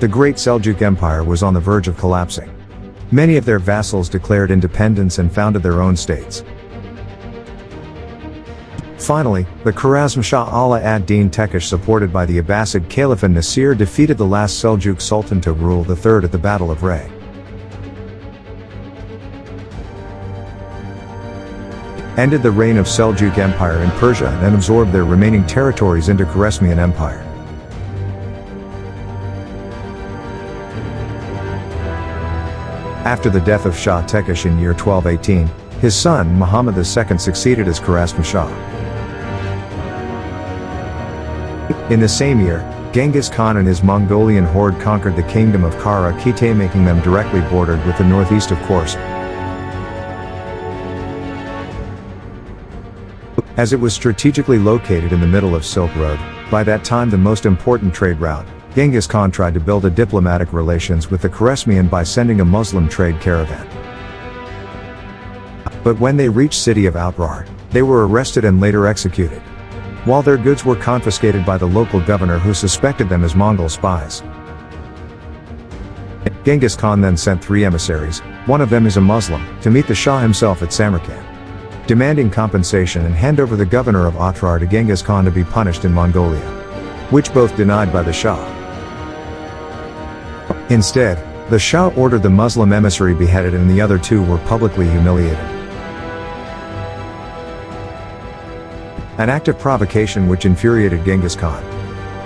The Great Seljuk Empire was on the verge of collapsing. Many of their vassals declared independence and founded their own states. Finally, the Khwarazm Shah Ala ad-Din Tekish, supported by the Abbasid Caliph Nasir, defeated the last Seljuk Sultan Tughrul III at the Battle of Ray. Ended the reign of Seljuk Empire in Persia and absorbed their remaining territories into Khwarezmian Empire. After the death of Shah Tekish in year 1218, his son Muhammad II succeeded as Khwarazm Shah. In the same year, Genghis Khan and his Mongolian horde conquered the kingdom of Kara Kite, making them directly bordered with the northeast of Khwarezm. As it was strategically located in the middle of Silk Road, by that time the most important trade route, Genghis Khan tried to build a diplomatic relations with the Khwarezmian by sending a Muslim trade caravan. But when they reached city of Outrar, they were arrested and later executed, while their goods were confiscated by the local governor, who suspected them as Mongol spies. Genghis Khan then sent 3 emissaries, one of them is a Muslim, to meet the Shah himself at Samarkand, demanding compensation and hand over the governor of Outrar to Genghis Khan to be punished in Mongolia, which both denied by the Shah. Instead, the Shah ordered the Muslim emissary beheaded and the other 2 were publicly humiliated. An act of provocation which infuriated Genghis Khan,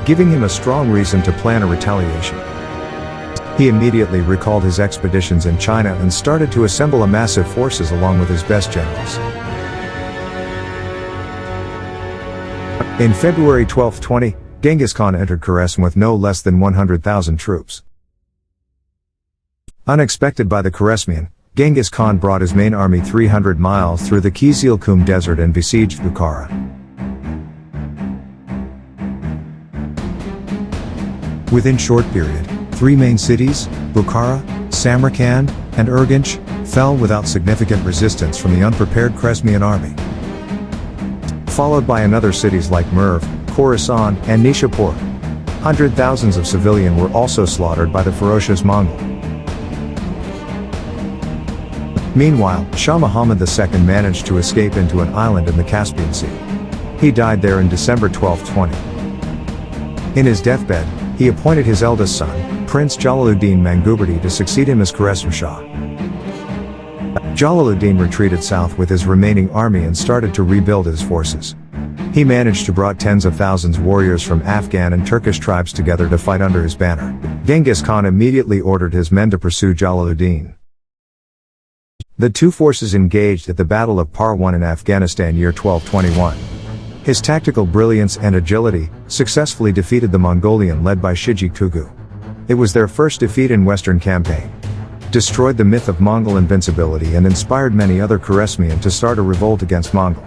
giving him a strong reason to plan a retaliation. He immediately recalled his expeditions in China and started to assemble a massive forces along with his best generals. In February 1220, Genghis Khan entered Khwarezm with no less than 100,000 troops. Unexpected by the Khwarezmian, Genghis Khan brought his main army 300 miles through the Kizilkum Desert and besieged Bukhara. Within short period, 3 main cities, Bukhara, Samarkand, and Urgench, fell without significant resistance from the unprepared Khwarezmian army. Followed by another cities like Merv, Khorasan, and Nishapur. Thousands of civilians were also slaughtered by the ferocious Mongol. Meanwhile, Shah Muhammad II managed to escape into an island in the Caspian Sea. He died there in December 1220. In his deathbed, he appointed his eldest son, Prince Jalaluddin Manguberdi, to succeed him as Khwarezm Shah. Jalaluddin retreated south with his remaining army and started to rebuild his forces. He managed to brought tens of thousands warriors from Afghan and Turkish tribes together to fight under his banner. Genghis Khan immediately ordered his men to pursue Jalaluddin. The 2 forces engaged at the Battle of Parwan in Afghanistan year 1221. His tactical brilliance and agility successfully defeated the Mongolian led by Shiji Kugu. It was their first defeat in Western campaign, destroyed the myth of Mongol invincibility, and inspired many other Khwarezmian to start a revolt against Mongol.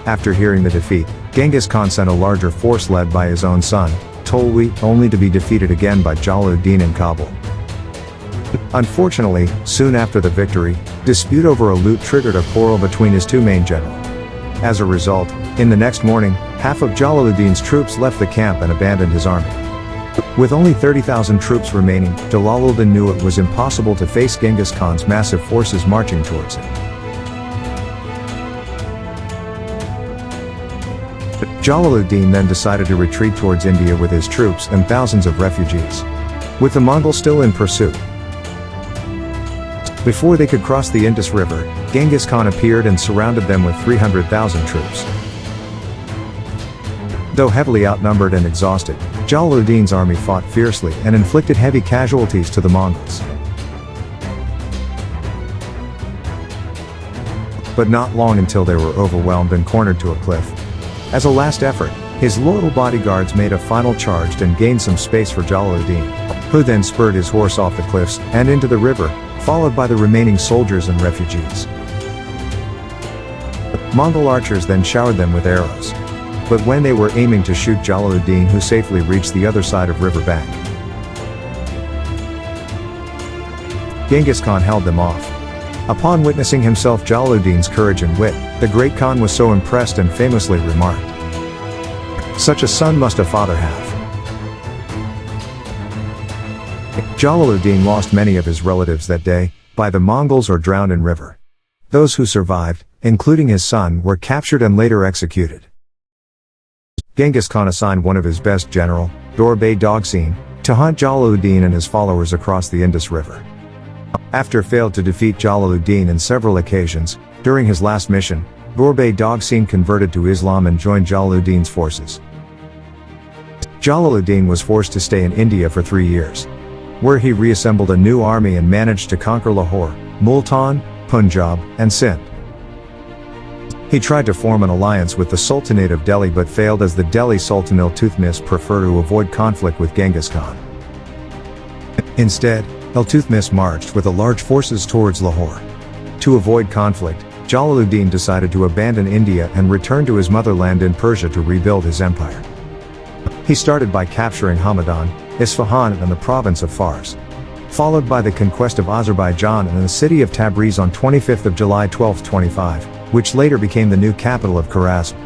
After hearing the defeat, Genghis Khan sent a larger force led by his own son, Tolui, only to be defeated again by Jalaluddin in Kabul. Unfortunately, soon after the victory, dispute over a loot triggered a quarrel between his 2 main generals. As a result, in the next morning, half of Jalaluddin's troops left the camp and abandoned his army. With only 30,000 troops remaining, Jalaluddin knew it was impossible to face Genghis Khan's massive forces marching towards him. Jalaluddin then decided to retreat towards India with his troops and thousands of refugees, with the Mongols still in pursuit. Before they could cross the Indus River, Genghis Khan appeared and surrounded them with 300,000 troops. Though heavily outnumbered and exhausted, Jalaluddin's army fought fiercely and inflicted heavy casualties to the Mongols. But not long until they were overwhelmed and cornered to a cliff. As a last effort, his loyal bodyguards made a final charge and gained some space for Jalaluddin, who then spurred his horse off the cliffs and into the river, followed by the remaining soldiers and refugees. Mongol archers then showered them with arrows. But when they were aiming to shoot Jalaluddin, who safely reached the other side of river bank, Genghis Khan held them off. Upon witnessing himself Jalaluddin's courage and wit, the great Khan was so impressed and famously remarked, Such a son must a father have. Jalaluddin lost many of his relatives that day, by the Mongols or drowned in river. Those who survived, including his son, were captured and later executed. Genghis Khan assigned one of his best general, Dorbay Dogsin, to hunt Jalaluddin and his followers across the Indus River. After failed to defeat Jalaluddin in several occasions, during his last mission, Dorbay Dogsin converted to Islam and joined Jalaluddin's forces. Jalaluddin was forced to stay in India for 3 years, where he reassembled a new army and managed to conquer Lahore, Multan, Punjab, and Sindh. He tried to form an alliance with the Sultanate of Delhi but failed as the Delhi Sultan Iltutmish preferred to avoid conflict with Genghis Khan. Instead, Iltutmish marched with a large forces towards Lahore. To avoid conflict, Jalaluddin decided to abandon India and return to his motherland in Persia to rebuild his empire. He started by capturing Hamadan, Isfahan and the province of Fars, followed by the conquest of Azerbaijan and the city of Tabriz on 25th of July 1225, which later became the new capital of Khwarazm.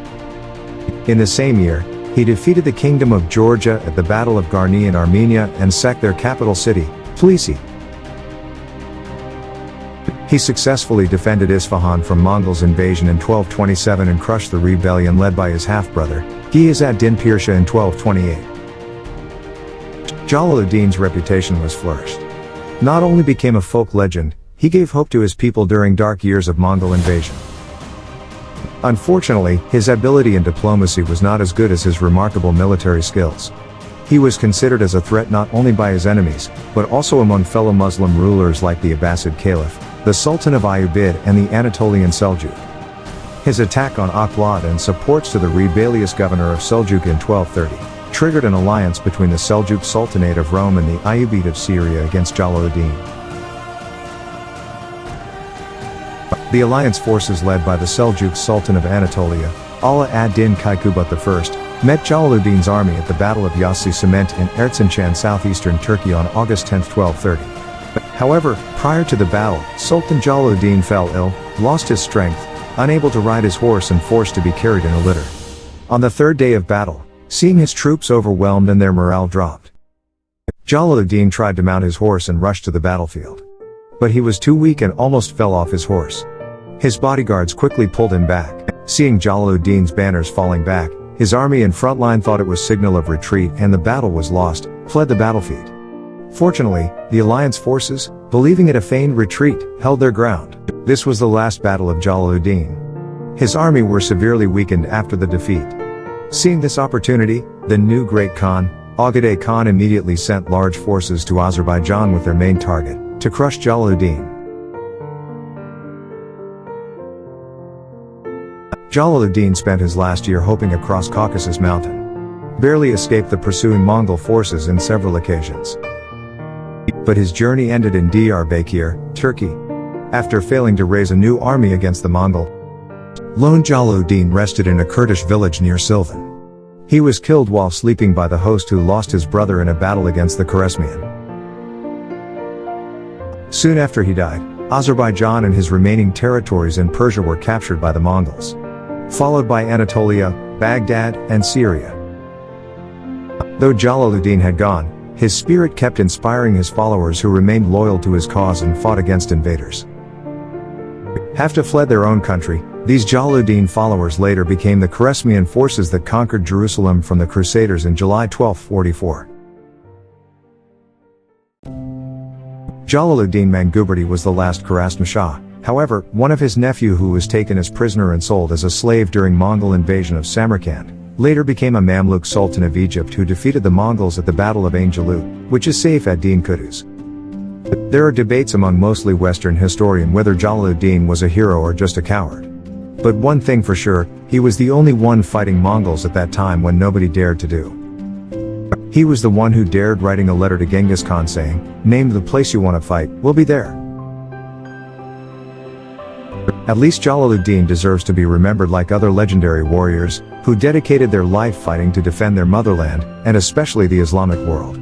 In the same year, he defeated the Kingdom of Georgia at the Battle of Garni in Armenia and sacked their capital city, Tbilisi. He successfully defended Isfahan from Mongols' invasion in 1227 and crushed the rebellion led by his half-brother, Ghiyas ad-Din Pirsha in 1228. Jalaluddin's reputation was flourished. Not only became a folk legend, he gave hope to his people during dark years of Mongol invasion. Unfortunately, his ability in diplomacy was not as good as his remarkable military skills. He was considered as a threat not only by his enemies, but also among fellow Muslim rulers like the Abbasid Caliph, the Sultan of Ayyubid and the Anatolian Seljuk. His attack on Akhlad and supports to the rebellious governor of Seljuk in 1230, triggered an alliance between the Seljuk Sultanate of Rome and the Ayyubid of Syria against Jalaluddin. The alliance forces led by the Seljuk Sultan of Anatolia, Ala ad-Din Kaykubat I, met Jalaluddin's army at the Battle of Yassi Cement in Erzincan, southeastern Turkey on August 10, 1230. However, prior to the battle, Sultan Jalaluddin fell ill, lost his strength, unable to ride his horse and forced to be carried in a litter. On the third day of battle, seeing his troops overwhelmed and their morale dropped, Jalaluddin tried to mount his horse and rush to the battlefield. But he was too weak and almost fell off his horse. His bodyguards quickly pulled him back. Seeing Jalaluddin's banners falling back, his army in front line thought it was signal of retreat and the battle was lost, fled the battlefield. Fortunately, the alliance forces, believing it a feigned retreat, held their ground. This was the last battle of Jalaluddin. His army were severely weakened after the defeat. Seeing this opportunity, the new great Khan, Ogedei Khan, immediately sent large forces to Azerbaijan with their main target, to crush Jalaluddin. Jalaluddin spent his last year hoping across Caucasus Mountain. Barely escaped the pursuing Mongol forces in several occasions. But his journey ended in Diyarbakir, Turkey. After failing to raise a new army against the Mongol, lone Jalaluddin rested in a Kurdish village near Silvan. He was killed while sleeping by the host who lost his brother in a battle against the Khwarezmian. Soon after he died, Azerbaijan and his remaining territories in Persia were captured by the Mongols, followed by Anatolia, Baghdad, and Syria. Though Jalaluddin had gone, his spirit kept inspiring his followers who remained loyal to his cause and fought against invaders. After fled their own country, these Jalaluddin followers later became the Khwarezmian forces that conquered Jerusalem from the Crusaders in July 1244. Jalaluddin Manguberdi was the last Khwarazm Shah. However, one of his nephew who was taken as prisoner and sold as a slave during Mongol invasion of Samarkand, later became a Mamluk Sultan of Egypt who defeated the Mongols at the Battle of Ain Jalut, which is Saif ad-Din Qutuz. There are debates among mostly Western historians whether Jalaluddin was a hero or just a coward. But one thing for sure, he was the only one fighting Mongols at that time when nobody dared to do. He was the one who dared, writing a letter to Genghis Khan saying, "Name the place you want to fight, we'll be there." At least Jalaluddin deserves to be remembered like other legendary warriors, who dedicated their life fighting to defend their motherland, and especially the Islamic world.